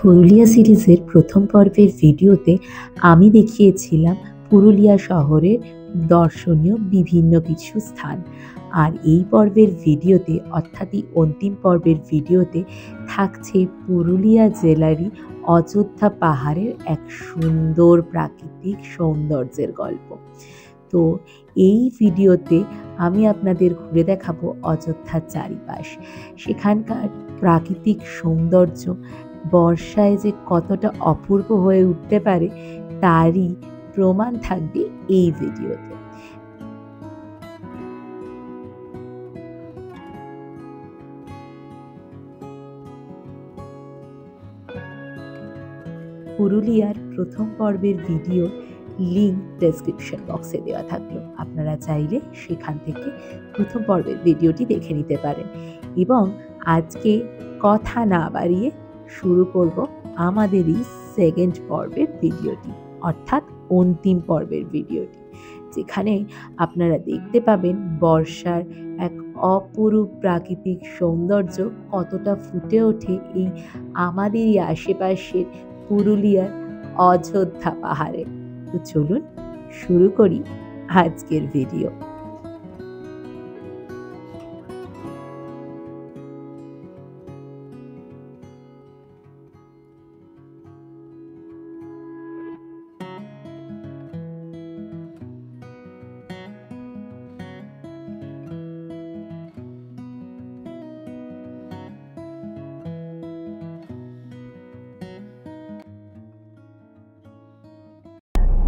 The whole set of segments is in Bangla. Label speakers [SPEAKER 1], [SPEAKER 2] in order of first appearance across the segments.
[SPEAKER 1] পুরুলিয়া সিরিজের প্রথম পর্বের ভিডিওতে আমি দেখিয়েছিলাম পুরুলিয়া শহরের দর্শনীয় বিভিন্ন কিছু স্থান। আর এই পর্বের ভিডিওতে অর্থাৎ এই অন্তিম পর্বের ভিডিওতে থাকছে পুরুলিয়া জেলারই অযোধ্যা পাহাড়ের এক সুন্দর প্রাকৃতিক সৌন্দর্যের গল্প। তো এই ভিডিওতে আমি আপনাদের ঘুরে দেখাবো অযোধ্যার চারিপাশ, সেখানকার প্রাকৃতিক সৌন্দর্য বর্ষায় যে কতটা অপূর্ব হয়ে উঠতে পারে তারই প্রমাণ থাকবে এই ভিডিওতে। পুরুলিয়ার প্রথম পর্বের ভিডিও লিঙ্ক ডেসক্রিপশন বক্সে দেওয়া থাকলো, আপনারা চাইলে সেখান থেকে প্রথম পর্বের ভিডিওটি দেখে নিতে পারেন। এবং আজকে কথা না বাড়িয়ে শুরু করব আমাদের এই সেকেন্ড পর্বের ভিডিওটি, অর্থাৎ অন্তিম পর্বের ভিডিওটি, যেখানে আপনারা দেখতে পাবেন বর্ষার এক অপরূপ প্রাকৃতিক সৌন্দর্য কতটা ফুটে ওঠে এই আমাদেরই আশেপাশের পুরুলিয়ার অযোধ্যা পাহাড়ে। তো চলুন শুরু করি আজকের ভিডিও।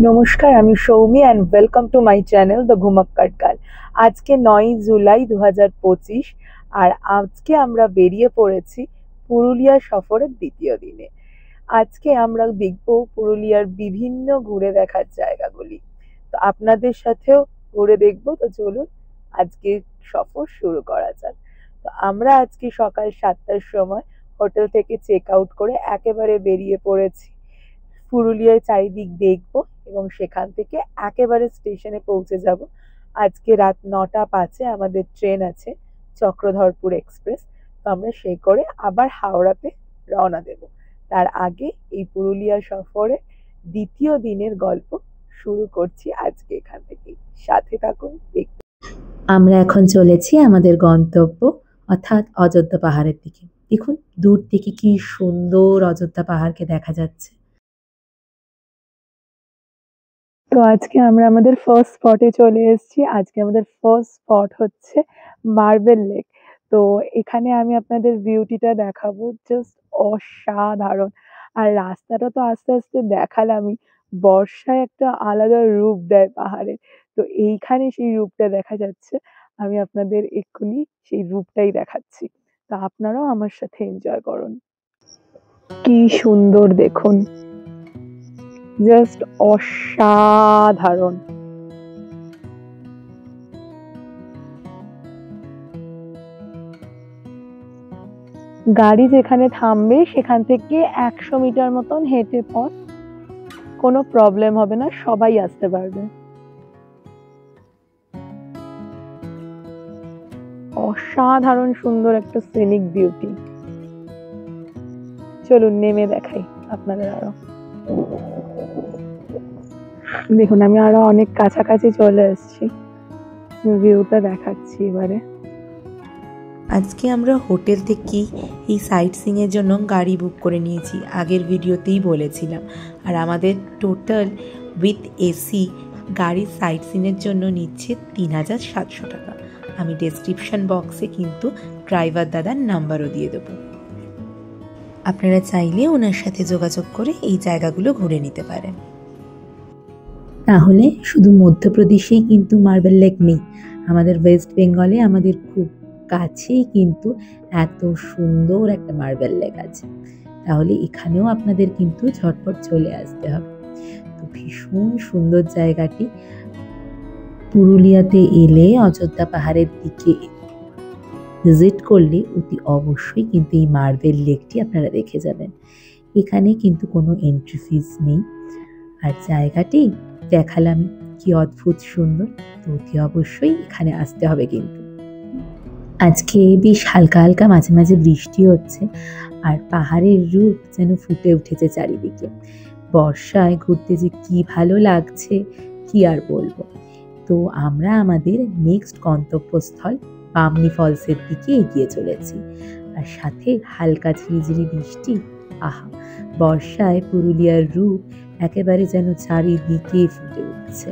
[SPEAKER 2] নমস্কার, আমি Soumi and welcome to my channel the Ghumakkar girl. আজকে 9 জুলাই 2025 আর আজকে আমরা বেরিয়ে পড়েছি পুরুলিয়া সফরের দ্বিতীয় দিনে। আজকে আমরা দেখব পুরুলিয়ার বিভিন্ন ঘুরে দেখার জায়গাগুলি, তো আপনাদের সাথেও ঘুরে দেখব। তো চলুন আজকে সফর শুরু করা যাক। তো আমরা আজকে সকাল 7টার সময় হোটেল থেকে চেক আউট করে একেবারে বেরিয়ে পড়েছি পুরুলিয়ার চারিদিক দেখব এবং সেখান থেকে একেবারে স্টেশনে পৌঁছে যাব। আজকে রাত 9টা 5-এ আমাদের ট্রেন আছে চক্রধরপুর এক্সপ্রেস, তো আমরা সেই করে আবার হাওড়াতে রওনা দেব। তার আগে এই পুরুলিয়া সফরে দ্বিতীয় দিনের গল্প শুরু করছি আজকে এখান থেকে। সাথে থাকুন, দেখতে।
[SPEAKER 1] আমরা এখন চলেছি আমাদের গন্তব্য অর্থাৎ অযোধ্যা পাহাড়ের দিকে। দেখুন দূর থেকে কি সুন্দর অযোধ্যা পাহাড়কে দেখা যাচ্ছে।
[SPEAKER 2] তো আজকে আমরা আমাদের ফার্স্ট স্পটে চলে এসেছি। আজকে আমাদের ফার্স্ট স্পট হচ্ছে মার্বেল লেক। তো এখানে আমি আপনাদের বিউটিটা দেখাবো, জাস্ট অসাধারণ। আর রাস্তাটা তো আস্তে আস্তে দেখালামই, বর্ষায় একটা আলাদা রূপ দেয় পাহাড়ে। তো এইখানে সেই রূপটা দেখা যাচ্ছে, আমি আপনাদের এক্ষুনি সেই রূপটাই দেখাচ্ছি। তো আপনারাও আমার সাথে এনজয় করুন। কি সুন্দর দেখুন, জাস্ট অসাধারণ। গাড়ি যেখানে থামবে সেখান থেকে 100 মিটার মতন হেঁটে পথ, কোনো প্রবলেম হবে না, সবাই আসতে পারবে। অসাধারণ সুন্দর একটা সিনিক বিউটি। চলুন নেমে দেখাই আপনাদের আরো। দেখুন আমি আরো অনেক কাছাকাছি চলে এসেছি, ভিউটা দেখাচ্ছি এবারে।
[SPEAKER 1] আজকে আমরা হোটেল থেকেই এই সাইট সিং এর জন্য গাড়ি বুক করে নিয়েছি, আগের ভিডিওতেই বলেছিলাম। আর আমাদের টোটাল উইথ এসি গাড়ির সাইট সিং এর জন্য নিচ্ছে 3700 টাকা। আমি ডেসক্রিপশন বক্সে কিন্তু ড্রাইভার দাদার নাম্বারও দিয়ে দেবো, আপনারা চাইলে ওনার সাথে যোগাযোগ করে এই জায়গাগুলো ঘুরে নিতে পারেন। তাহলে শুধু মধ্যপ্রদেশেই কিন্তু মার্বেল লেক নেই, আমাদের ওয়েস্ট বেঙ্গলে আমাদের খুব কাছেই কিন্তু এত সুন্দর একটা মার্বেল লেক আছে। তাহলে এখানেও আপনাদের কিন্তু ঝটপট চলে আসতে হবে। তো ভীষণ সুন্দর জায়গাটি। পুরুলিয়াতে এলে অযোধ্যা পাহাড়ের দিকে ভিজিট করলে অতি অবশ্যই কিন্তু এই মার্বেল লেকটি আপনারা দেখে যাবেন। এখানে কিন্তু কোনো এন্ট্রি ফিস নেই। আর জায়গাটি দেখালাম কি অদ্ভুত সুন্দর, তো অতি অবশ্যই এখানে আসতে হবে। কিন্তু আজকে বেশ হালকা হালকা মাঝে মাঝে বৃষ্টি হচ্ছে, আর পাহাড়ের রূপ যেন ফুটে উঠেছে চারিদিকে। বর্ষায় ঘুরতে যে কি ভালো লাগছে কি আর বলবো। তো আমরা আমাদের নেক্সট গন্তব্যস্থল বামনি ফলসের দিকে এগিয়ে চলেছি। আর সাথে হালকা ঝিরিঝিরি বৃষ্টি। আহা, বর্ষায় পুরুলিয়ার রূপ একেবারে যেন চারিদিকে ফুটে উঠছে।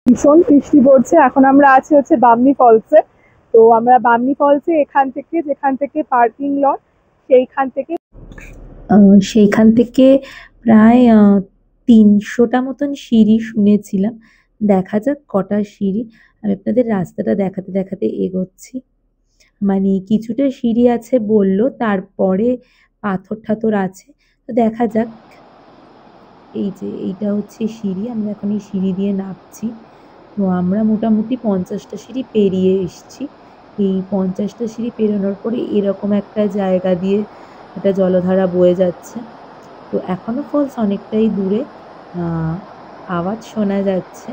[SPEAKER 2] ভীষণ বৃষ্টি পড়ছে। এখন আমরা আছি হচ্ছে বামনি ফলসে। তো আমরা বামনি ফলসে এখান থেকে, যেখান থেকে পার্কিং লট,
[SPEAKER 1] সেইখান থেকে প্রায় 300টা মতন সিঁড়ি শুনেছিলাম। দেখা যাক কটা সিঁড়ি। আমি আপনাদের রাস্তাটা দেখাতে দেখাতে এগোচ্ছি। মানে কিছুটা সিঁড়ি আছে বললো, তারপরে পাথর ঠাথর আছে। তো দেখা যাক। এই যে এইটা হচ্ছে সিঁড়ি, আমরা এখন এই সিঁড়ি দিয়ে নামছি। তো আমরা মোটামুটি 50টা সিঁড়ি পেরিয়ে এসছি। এই 50টা সিঁড়ি পেরোনোর পরে এরকম একটা জায়গা দিয়ে একটা জলধারা বয়ে যাচ্ছে। তো এখনো ফলস অনেকটাই দূরে, আওয়াজ শোনা যাচ্ছে।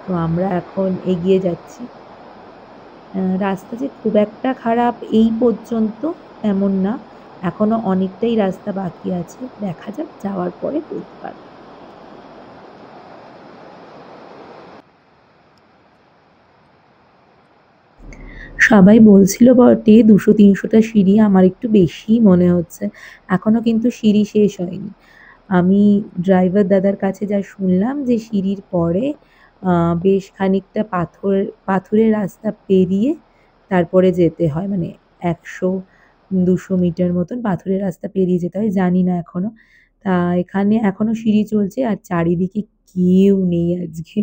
[SPEAKER 1] তো আমরা এখন এগিয়ে যাচ্ছি। রাস্তা যে খুব একটা খারাপ এই পর্যন্ত এমন না, এখনো অনেকটাই রাস্তা বাকি আছে। দেখা যাক, যাওয়ার পরে বলতে পারবো। সবাই বলছিল বটে 200-300টা সিঁড়ি, আমার একটু বেশিই মনে হচ্ছে। এখনো কিন্তু সিঁড়ি শেষ হয়নি। আমি ড্রাইভার দাদার কাছে যা শুনলাম যে সিঁড়ির পরে বেশ খানিকটা পাথুরের রাস্তা পেরিয়ে তারপরে যেতে হয়। মানে 100-200 মিটার মতন পাথুরের রাস্তা পেরিয়ে যেতে হয়। জানি না এখনো। তা এখানে এখনো সিঁড়ি চলছে আর চারিদিকে কেউ নেই আজকে।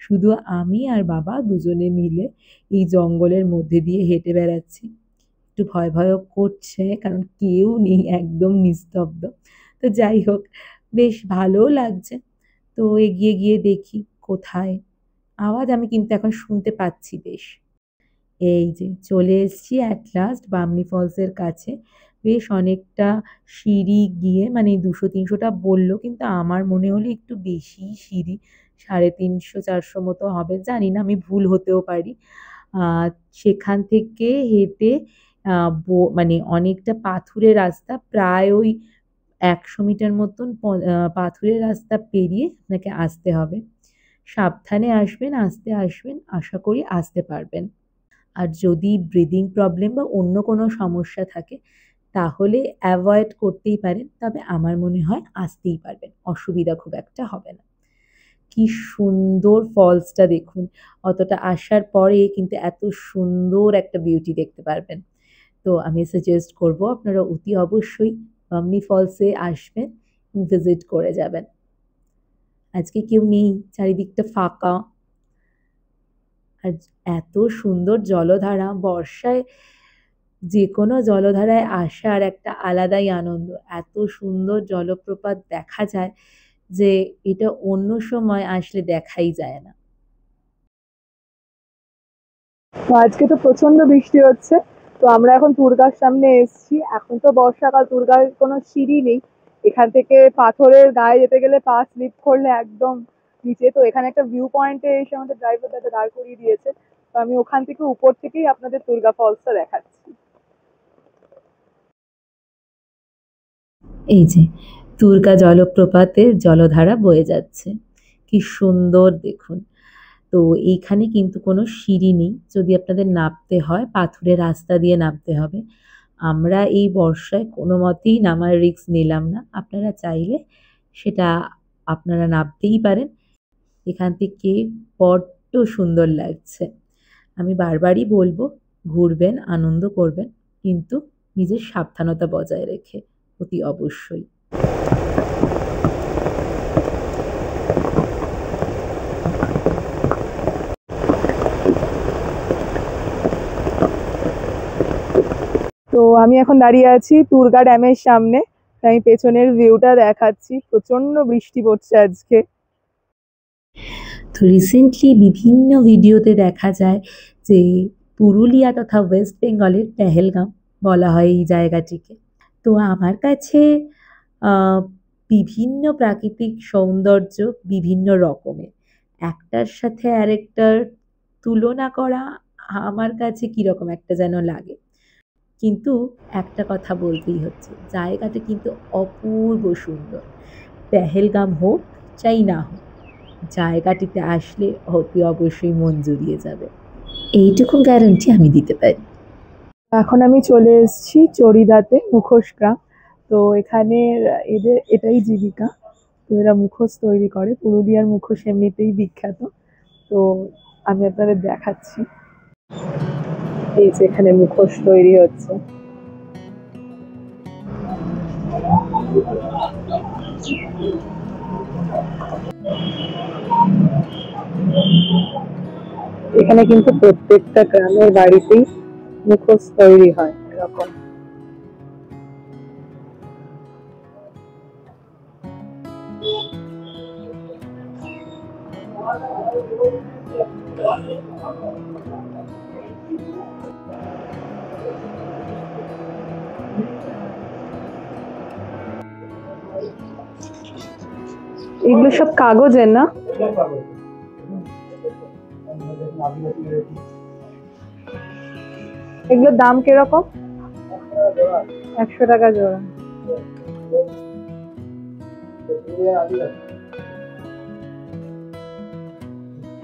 [SPEAKER 1] শুধু আমি আর বাবা দুজনে মিলে এই জঙ্গলের মধ্যে দিয়ে হেঁটে বেড়াচ্ছি। একটু ভয় ভয়ও করছে, কারণ কেউ নেই, একদম নিস্তব্ধ। তো যাই হোক, বেশ ভালোও লাগছে। তো এগিয়ে গিয়ে দেখি কোথায় আওয়াজ। আমি কিন্তু এখন শুনতে পাচ্ছি বেশ। এই যে চলে এসছি অ্যাট লাস্ট বামনি ফলসের কাছে। বেশ অনেকটা সিঁড়ি গিয়ে, মানে 200-300টা বললো, কিন্তু আমার মনে হলো একটু বেশি সিঁড়ি, 350-400 মতো হবে। জানি না, আমি ভুল হতেও পারি। সেখান থেকে হেঁটে মানে অনেকটা পাথুরে রাস্তা, প্রায় ওই 100 মিটার মতন পাথুরে রাস্তা পেরিয়ে আপনাকে আসতে হবে। সাবধানে আসবেন, আস্তে আসবেন, আশা করি আসতে পারবেন। আর যদি ব্রিদিং প্রবলেম বা অন্য কোনো সমস্যা থাকে তাহলে অ্যাভয়েড করতেই পারেন, তবে আমার মনে হয় আসতেই পারবেন, অসুবিধা খুব একটা হবে না। কি সুন্দর ফলসটা দেখুন। অতটা আসার পরে কিন্তু এত সুন্দর একটা বিউটি দেখতে পারবেন। তো আমি সাজেস্ট করব আপনারা অতি অবশ্যই বামনি ফলসে আসবেন, ভিজিট করে যাবেন। আজকে কেউ নেই, চারিদিকটা ফাঁকা। আর এত সুন্দর জলধারা, বর্ষায় যে কোনো জলধারায় আসার একটা আলাদাই আনন্দ। এত সুন্দর জলপ্রপাত দেখা যায় যে এটা অন্য সময় আসলে দেখাই যায় না।
[SPEAKER 2] তো আজকে তো প্রচন্ড বৃষ্টি হচ্ছে। তো আমরা এখন দুর্গার সামনে এসেছি। এখন তো বর্ষাকাল, দুর্গার কোনো সিঁড়ি নেই। এখান থেকে পাথরের গায়ে যেতে গেলে পা স্লিপ করলে একদম নিচে। তো এখানে একটা ভিউ পয়েন্টে এসে আমাদের ড্রাইভার দাদা দাঁড় করিয়ে দিয়েছে। তো আমি ওখান থেকে উপর থেকেই আপনাদের দুর্গা ফলসটা দেখাচ্ছি।
[SPEAKER 1] এই যে দুর্গা জলপ্রপাতের জলধারা বয়ে যাচ্ছে, কি সুন্দর দেখুন। তো এইখানে কিন্তু কোনো সিঁড়ি নেই, যদি আপনাদের নামতে হয় পাথুরে রাস্তা দিয়ে নামতে হবে। আমরা এই বর্ষায় কোনো মতেই নামার রিস্ক নিলাম না। আপনারা চাইলে সেটা আপনারা নামতেই পারেন। এখান থেকে বড্ড সুন্দর লাগছে। আমি বারবারই বলবো, ঘুরবেন, আনন্দ করবেন, কিন্তু নিজের সাবধানতা বজায় রেখে, অতি অবশ্যই।
[SPEAKER 2] তো আমি এখন দাঁড়িয়ে আছি দুর্গা ড্যামের সামনে। আমি পেছনের ভিউটা দেখাচ্ছি। প্রচন্ড বৃষ্টি পড়ছে আজকে।
[SPEAKER 1] তো রিসেন্টলি বিভিন্ন ভিডিওতে দেখা যায় যে পুরুলিয়া তথা ওয়েস্ট বেঙ্গলের পেহেলগাম বলা হয় এই জায়গাটিকে। তো আমার কাছে আহ, বিভিন্ন প্রাকৃতিক সৌন্দর্য বিভিন্ন রকমের, একটার সাথে আরেকটার তুলনা করা আমার কাছে কীরকম একটা যেন লাগে। কিন্তু একটা কথা বলতেই হচ্ছে, জায়গাটা কিন্তু অপূর্ব সুন্দর। পেহেলগাম হোক চাই না হোক, জায়গাটিতে আসলে অতি অবশ্যই মন জুড়িয়ে যাবে, এইটুকু গ্যারান্টি আমি দিতে পারি।
[SPEAKER 2] এখন আমি চলে এসেছি চড়িদাতে, মুখোশ গ্রাম। তো এখানে এদের এটাই জীবিকা। তো এরা মুখোশ তৈরি করে, পুরুলিয়ার মুখোশ এমনিতেই বিখ্যাত। তো আমি আপনাদের দেখাচ্ছি, এই যে এখানে মুখোশ তৈরি হচ্ছে। এখানে কিন্তু প্রত্যেকটা গ্রামের বাড়িতেই মুখোশ তৈরি হয় এরকম। এগুলো সব কাগজের না? এগুলোর দাম কিরকম? 100 টাকা জোড়া।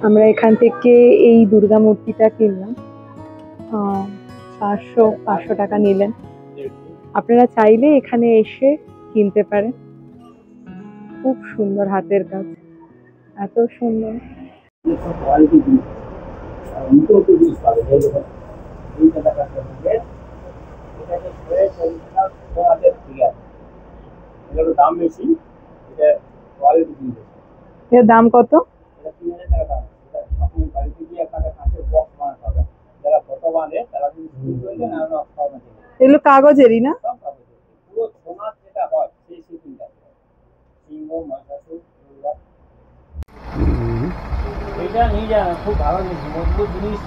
[SPEAKER 2] আমরা এখান থেকে এই দুর্গা মূর্তিটা কিনলাম, 500 টাকা নিলেন। আপনারা চাইলে এখানে এসে কিনতে পারেন। খুব সুন্দর হাতের কাজ, এত সুন্দর। এর দাম কত? এগুলো কাগজেরই না?
[SPEAKER 3] এটা নিয়ে যান, খুব ভালো জিনিস, মজবুত জিনিস,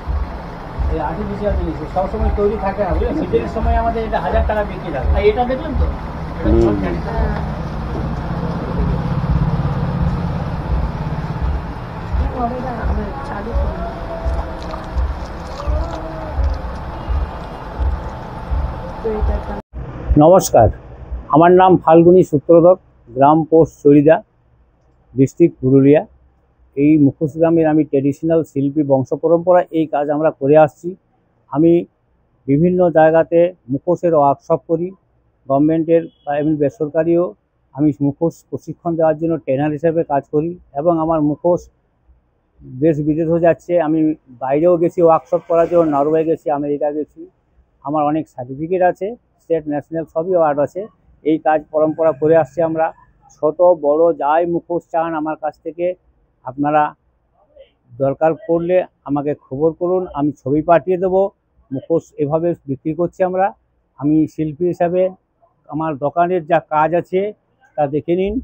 [SPEAKER 3] আর্টিফিশিয়াল জিনিস সবসময় তৈরি থাকে না, বুঝলেন? শীতের সময় আমাদের এটা 1000 টাকা বিক্রি থাকে। আর এটা দেখলেন তো, নমস্কার, আমার নাম ফাল্গুনী সূত্রধর, গ্রাম পোস্ট চড়িদা, ডিস্ট্রিক্ট পুরুলিয়া। এই মুখোশ গ্রামের আমি ট্র্যাডিশনাল শিল্পী, বংশ পরম্পরা এই কাজ আমরা করে আসছি। আমি বিভিন্ন জায়গাতে মুখোশের ওয়ার্কশপ করি, গভর্নমেন্টের বা এমনি বেসরকারিও আমি মুখোশ প্রশিক্ষণ দেওয়ার জন্য ট্রেনার হিসেবে কাজ করি, এবং আমার মুখোশ দেশ বিদেশেও যাচ্ছে। আমি বাইরেও গেছি ওয়ার্কশপ করার জন্য, নরওয়ে গেছি, আমেরিকা গেছি। আমার অনেক সার্টিফিকেট আছে, স্টেট ন্যাশনাল সবই অ্যাওয়ার্ড আছে। এই কাজ পরম্পরা করে আসছি আমরা। ছোট বড় যাই মুখোশ চান আমার কাছ থেকে, আপনারা দরকার পড়লে আমাকে খবর করুন, আমি ছবি পাঠিয়ে দেবো। মুখোশ এভাবে বিক্রি করছি আমরা। আমি শিল্পী হিসাবে আমার দোকানের যা কাজ আছে তা দেখে নিন।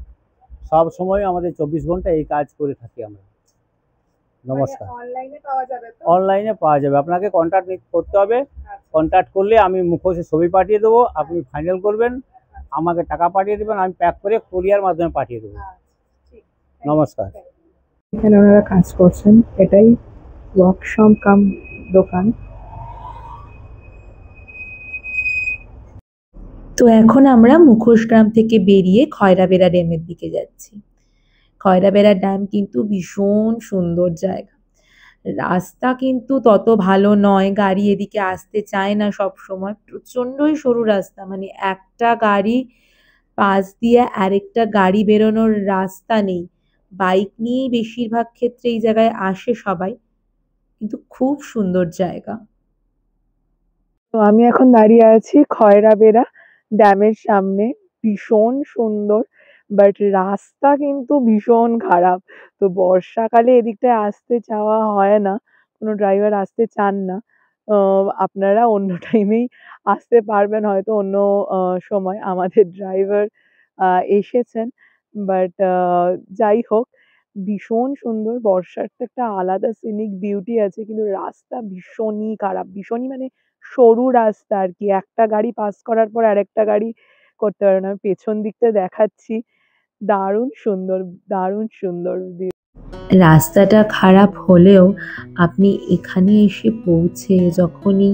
[SPEAKER 3] সব সময় আমাদের 24 ঘন্টা এই কাজ করে থাকি আমরা। নমস্কার। অনলাইনে পাওয়া যাবে, আপনাকে কন্ট্যাক্ট করতে হবে। কন্ট্যাক্ট করলে আমি মুখোশের ছবি পাঠিয়ে দেবো, আপনি ফাইনাল করবেন, আমাকে টাকা পাঠিয়ে দেবেন, আমি প্যাক করে কুরিয়ার মাধ্যমে পাঠিয়ে দেবো। নমস্কার।
[SPEAKER 2] এখানে ওনারা কাজ করছেন, এটাই ওয়ার্কশপ কাম দোকান।
[SPEAKER 1] তো এখন আমরা মুখোশ গ্রাম থেকে বেরিয়ে খয়রাবেড়া ড্যামের দিকে যাচ্ছি। খয়রাবেড়া ড্যাম কিন্তু ভীষণ সুন্দর জায়গা। রাস্তা কিন্তু তত ভালো নয়, গাড়ি এদিকে আসতে চায় না সব সময়, প্রচণ্ডই সরু রাস্তা, মানে একটা গাড়ি পাশ দিয়ে আরেকটা গাড়ি বেরোনোর রাস্তা নেই। বাইক নিয়েই বেশিরভাগ ক্ষেত্রে এই জায়গায় আসে সবাই, কিন্তু খুব সুন্দর জায়গা।
[SPEAKER 2] তো আমি এখন দাঁড়িয়ে আছি খয়রাবেড়া ড্যামের সামনে, ভীষণ সুন্দর, বাট রাস্তা কিন্তু ভীষণ খারাপ। তো বর্ষাকালে এদিকটায় আসতে চাওয়া হয় না, কোনো ড্রাইভার আসতে চান না। আপনারা অন্য টাইমেই আসতে পারবেন হয়তো, অন্য সময়। আমাদের ড্রাইভার এসেছেন, বাট যাই হোক, ভীষণ সুন্দর। বর্ষার তো একটা আলাদা সিনিক বিউটি আছে, কিন্তু রাস্তা ভীষণই খারাপ, ভীষণই মানে সরু রাস্তা আর কি। একটা গাড়ি পাস করার পর আরেকটা গাড়ি করতে পারে না। আমি পেছন দিকটা দেখাচ্ছি, দারুণ সুন্দর, দারুণ সুন্দর ভিউ।
[SPEAKER 1] রাস্তাটা খারাপ হলেও আপনি এখানে এসে পৌঁছে যখনই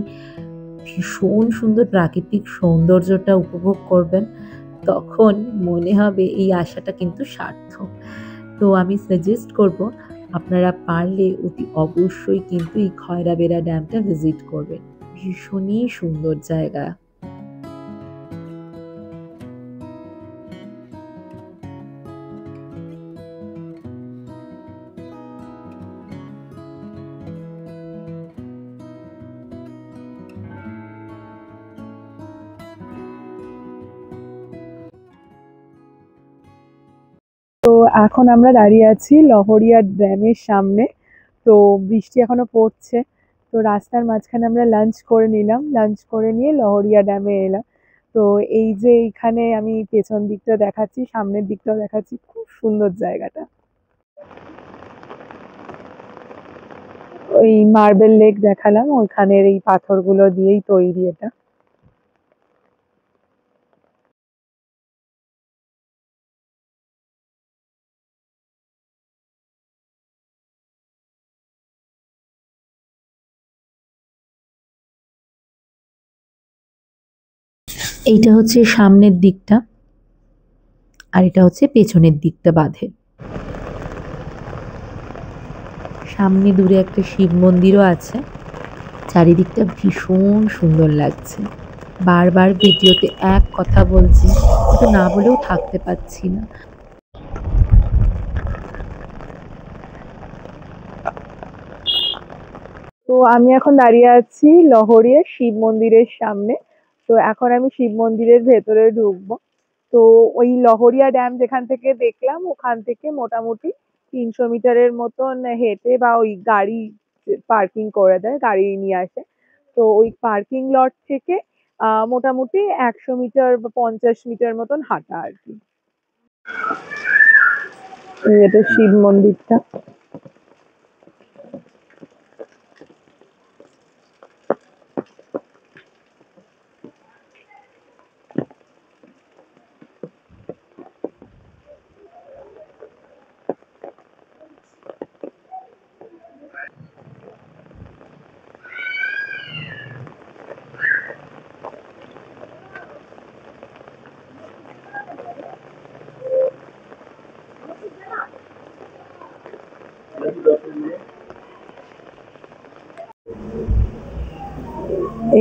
[SPEAKER 1] ভীষণ সুন্দর প্রাকৃতিক সৌন্দর্যটা উপভোগ করবেন, তখন মনে হবে এই আশাটা কিন্তু সার্থক। তো আমি সাজেস্ট করব আপনারা পারলে অতি অবশ্যই কিন্তু এই খয়রাবেড়া ড্যামটা ভিজিট করবেন। ভীষণই সুন্দর জায়গা।
[SPEAKER 2] তো এখন আমরা দাঁড়িয়ে আছি লহরিয়া ড্যামের সামনে। তো বৃষ্টি এখনো পড়ছে, তো রাস্তার মাঝখানে আমরা লাঞ্চ করে নিলাম, লাঞ্চ করে নিয়ে লহরিয়া ড্যামে এলাম। তো এই যে এইখানে আমি পেছন দিকটা দেখাচ্ছি, সামনের দিকটাও দেখাচ্ছি, খুব সুন্দর জায়গাটা। ওই মার্বেল লেক দেখালাম, ওইখানের এই পাথরগুলো দিয়েই তৈরি এটা।
[SPEAKER 1] এইটা হচ্ছে সামনের দিকটা, আর এটা হচ্ছে পেছনের দিকটা বাঁধে। সামনে দূরে একটা শিব মন্দিরও আছে। চারিদিকটা ভীষণ সুন্দর লাগছে। বারবার ভিডিওতে এক কথা বলছি, কিন্তু না বলেও থাকতে পারছি না।
[SPEAKER 2] তো আমি এখন দাঁড়িয়ে আছি লহরিয়া শিব মন্দিরের সামনে। তো এখন আমি শিব মন্দিরের ভেতরে ঢুকবো। তো ওই লহরিয়া ড্যাম যেখান থেকে দেখলাম, ওখান থেকে মোটামুটি 300 মিটারের মতন হেঁটে বা ওই গাড়ি পার্কিং করে দেয়, গাড়ি নিয়ে আসে। তো ওই পার্কিং লট থেকে মোটামুটি 100 মিটার বা 50 মিটার মতন হাঁটা আর কি। এটা শিব মন্দিরটা।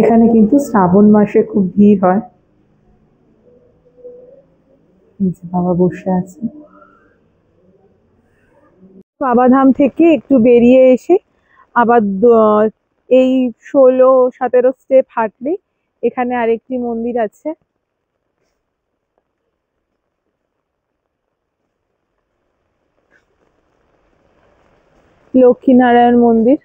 [SPEAKER 2] এখানে কিন্তু শ্রাবণ মাসে খুব ভিড় হয়। এই যে বাবা বসে আছে। বাবাধাম থেকে একটু বেরিয়ে এসে আবার এই 16-17 স্টেপ হাঁটলেই এখানে আরেকটি মন্দির আছে। লক্ষ্মীনারায়ণ মন্দির।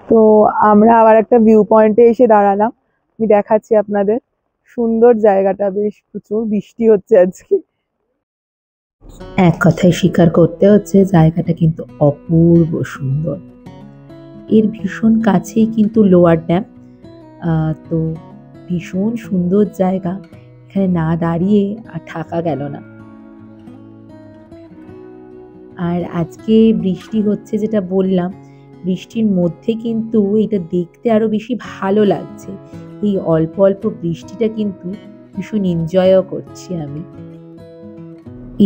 [SPEAKER 2] তো আমরা আবার একটা ভিউ পয়েন্টে এসে দাঁড়ালাম, আমি দেখাচ্ছি আপনাদের। সুন্দর জায়গাটা, বেশ প্রচুর বৃষ্টি হচ্ছে আজকে।
[SPEAKER 1] এক কথায় স্বীকার করতে হচ্ছে জায়গাটা কিন্তু অপূর্ব সুন্দর। এর ভীষণ কাছেই কিন্তু লোয়ার ড্যাম। তো ভীষণ সুন্দর জায়গা, এখানে না দাঁড়িয়ে আর থাকা গেল না। আর আজকে বৃষ্টি হচ্ছে যেটা বললাম, বৃষ্টির মধ্যে কিন্তু এটা দেখতে আরো বেশি ভালো লাগছে। এই অল্প অল্প বৃষ্টিটা কিন্তু ভীষণ এনজয়ও করছি আমি।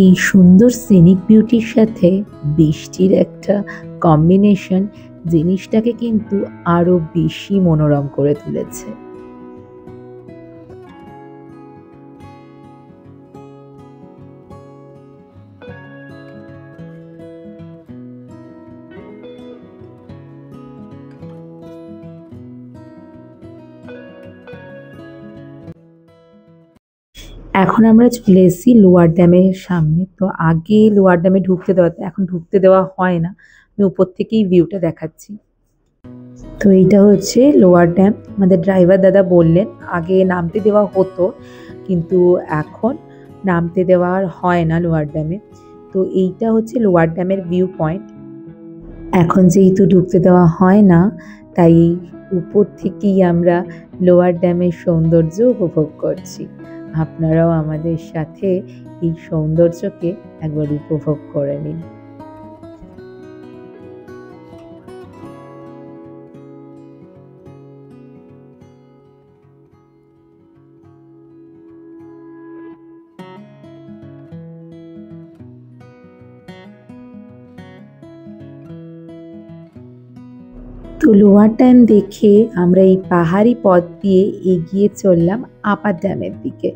[SPEAKER 1] এই সুন্দর সিনিক বিউটির সাথে বৃষ্টির একটা কম্বিনেশন জিনিসটাকে কিন্তু আরো বেশি মনোরম করে তুলেছে। এখন আমরা চলে এসেছি লোয়ার ড্যামের সামনে। তো আগে লোয়ার ড্যামে ঢুকতে দেওয়া, এখন ঢুকতে দেওয়া হয় না, আমি উপর থেকেই ভিউটা দেখাচ্ছি। তো এইটা হচ্ছে লোয়ার ড্যাম। আমাদের ড্রাইভার দাদা বললেন আগে নামতে দেওয়া হতো, কিন্তু এখন নামতে দেওয়া আর হয় না লোয়ার ড্যামে। তো এইটা হচ্ছে লোয়ার ড্যামের ভিউ পয়েন্ট। এখন যেহেতু ঢুকতে দেওয়া হয় না, তাই উপর থেকেই আমরা লোয়ার ড্যামের সৌন্দর্য উপভোগ করছি। আপনারাও আমাদের সাথে এই সৌন্দর্যকে একবার উপভোগ করে নিন। তো লোয়ার ড্যাম দেখে আমরা এই পাহাড়ি পথ দিয়ে এগিয়ে চললাম আপার ড্যামের দিকে।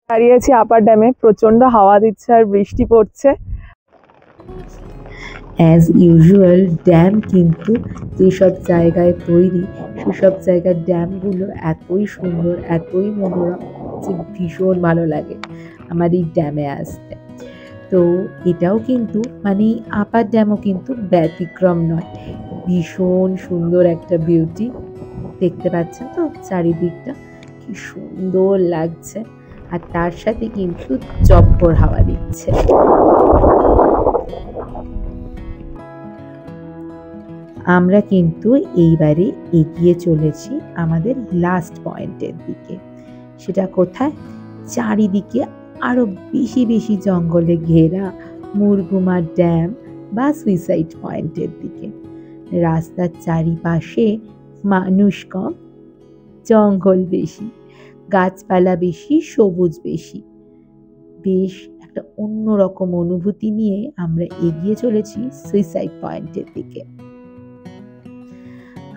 [SPEAKER 2] দাঁড়িয়ে আছি আপার ড্যামে, প্রচন্ড হাওয়া দিচ্ছে আর বৃষ্টি পড়ছে।
[SPEAKER 1] অ্যাজ ইউজুয়াল ড্যাম কিন্তু যেসব জায়গায় তৈরি সেসব জায়গার ড্যামগুলো এতই সুন্দর, এতই মনোরম যে ভীষণ ভালো লাগে আমার এই ড্যামে আসতে। তো এটাও কিন্তু মানে আপার ড্যামও কিন্তু ব্যতিক্রম নয়, ভীষণ সুন্দর একটা বিউটি। দেখতে পাচ্ছেন তো চারিদিকটা কি সুন্দর লাগছে, আর তার সাথে কিন্তু জব্বর হাওয়া দিচ্ছে। আমরা কিন্তু এইবারে এগিয়ে চলেছি আমাদের লাস্ট পয়েন্টের দিকে। সেটা কোথায়? চারিদিকে আরো বেশি বেশি জঙ্গলে ঘেরা মুরগুমা ড্যাম বা সুইসাইড পয়েন্টের দিকে। রাস্তার চারিপাশে মানুষ কম, জঙ্গল বেশি, গাছপালা বেশি, সবুজ বেশি। বেশ একটা অন্যরকম অনুভূতি নিয়ে আমরা এগিয়ে চলেছি সুইসাইড পয়েন্টের দিকে।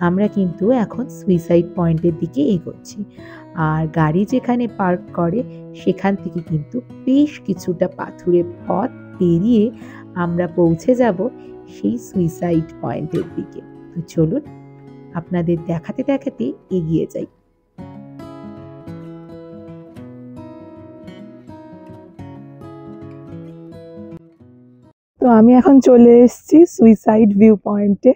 [SPEAKER 1] আমরা কিন্তু এখন সুইসাইড পয়েন্টের দিকে এগোচ্ছি, আর গাড়ি যেখানে পার্ক করে সেখান থেকে কিন্তু বেশ কিছুটা পাথুরে পথ পেরিয়ে আমরা পৌঁছে যাব সেই সুইসাইড পয়েন্টের দিকে। তো চলুন আপনাদের দেখাতে দেখাতে এগিয়ে যাই।
[SPEAKER 2] তো আমি এখন চলে এসেছি সুইসাইড ভিউ পয়েন্টে,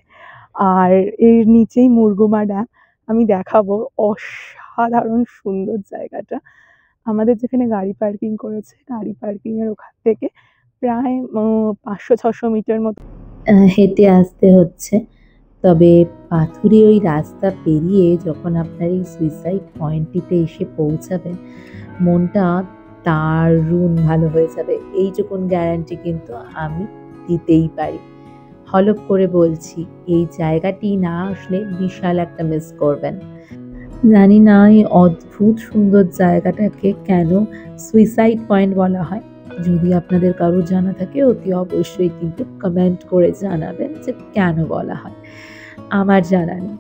[SPEAKER 2] আর এর নিচেই মুরগুমা ড্যাম। আমি দেখাবো, অসাধারণ সুন্দর জায়গাটা। আমাদের যেখানে গাড়ি পার্কিং করেছে, গাড়ি পার্কিং এর ওখান থেকে প্রায় 500-600 মিটার মতো
[SPEAKER 1] হেঁটে আসতে হচ্ছে। তবে পাথুরে ওই রাস্তা পেরিয়ে যখন আপনার এই সুইসাইড পয়েন্টটিতে এসে পৌঁছাবেন, মনটা দারুণ ভালো হয়ে যাবে, এইটুকুন গ্যারান্টি কিন্তু আমি দিতেই পারি। হলপ করে বলছি, এই জায়গাটি না আসলে বিশাল একটা মিস করবেন। জানি না এই অদ্ভুত সুন্দর জায়গাটাকে কেন সুইসাইড পয়েন্ট বলা হয়। যদি আপনাদের কারো জানা থাকে অতি অবশ্যই কিন্তু কমেন্ট করে জানাবেন যে কেন বলা হয়, আমার জানা নেই।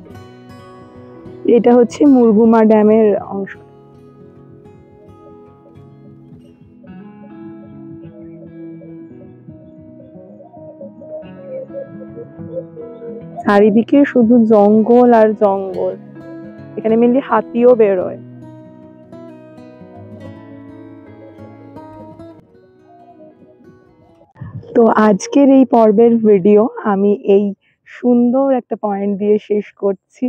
[SPEAKER 2] এটা হচ্ছে মুরগুমা ড্যামের অংশ। চারিদিকে শুধু জঙ্গল আর জঙ্গল, এখানে মেনলি হাতিও বেরোয়। তো আজকের এই পর্বের ভিডিও আমি এই সুন্দর একটা পয়েন্ট দিয়ে শেষ করছি।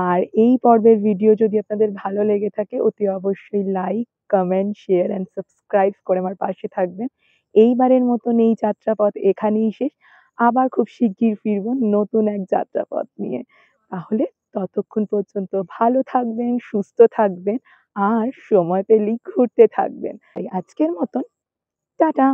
[SPEAKER 2] আর এই পর্বের ভিডিও যদি আপনাদের ভালো লেগে থাকে অতি অবশ্যই like, comment, share and subscribe করে আমার পাশে থাকবেন। এইবারের মতন এই যাত্রাপথ এখানেই শেষ। আবার খুব শিগগির ফিরবো নতুন এক যাত্রাপথ নিয়ে। তাহলে ততক্ষণ পর্যন্ত ভালো থাকবেন, সুস্থ থাকবেন, আর সময় পেলেই ঘুরতে থাকবেন। তাই আজকের মতন টাটা।